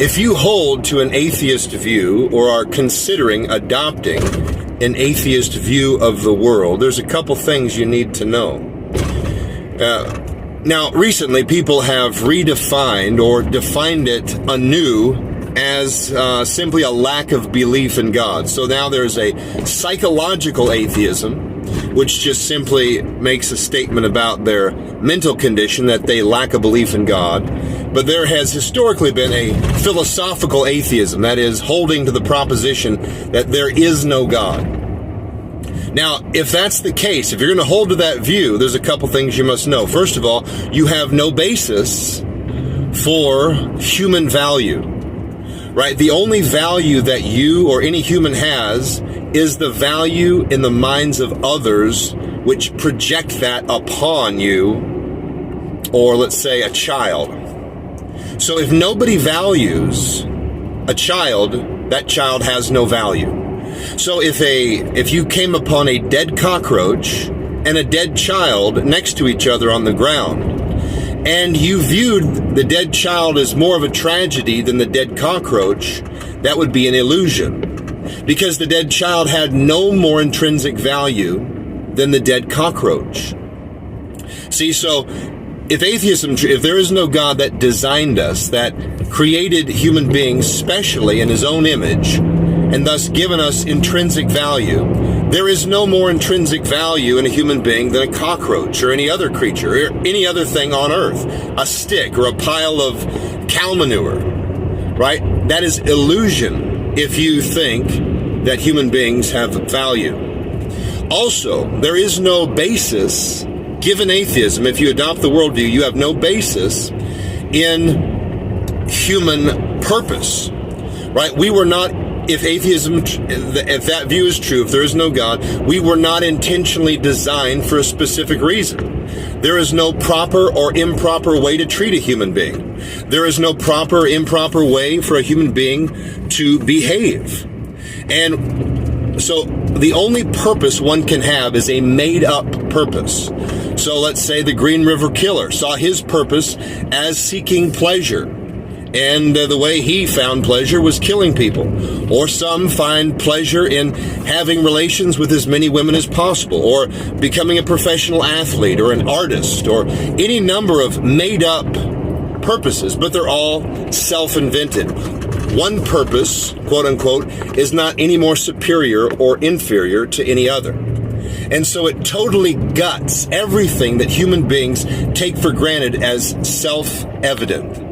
If you hold to an atheist view or are considering adopting an atheist view of the world, there's a couple things you need to know. Now, recently, people have redefined or defined it anew as simply a lack of belief in God. So now there's a psychological atheism, which just simply makes a statement about their mental condition that they lack a belief in God. But there has historically been a philosophical atheism, that is, holding to the proposition that there is no God. Now, if that's the case, if you're going to hold to that view, there's a couple things you must know. First of all, you have no basis for human value, right? The only value that you or any human has is the value in the minds of others, which project that upon you, or let's say a child. So if nobody values a child, that child has no value. So if you came upon a dead cockroach and a dead child next to each other on the ground, and you viewed the dead child as more of a tragedy than the dead cockroach, that would be an illusion, because the dead child had no more intrinsic value than the dead cockroach. See, so if there is no God that designed us, that created human beings specially in his own image, and thus given us intrinsic value, there is no more intrinsic value in a human being than a cockroach or any other creature or any other thing on earth, a stick or a pile of cow manure, right? That is illusion if you think that human beings have value. Also, there is no basis, given atheism, if you adopt the worldview, you have no basis in human purpose, right? We were not, if that view is true, if there is no God, we were not intentionally designed for a specific reason. There is no proper or improper way to treat a human being. There is no proper or improper way for a human being to behave. And so the only purpose one can have is a made-up purpose. So let's say the Green River Killer saw his purpose as seeking pleasure. And the way he found pleasure was killing people. Or some find pleasure in having relations with as many women as possible, or becoming a professional athlete, or an artist, or any number of made-up purposes, but they're all self-invented. One purpose, quote-unquote, is not any more superior or inferior to any other. And so it totally guts everything that human beings take for granted as self-evident.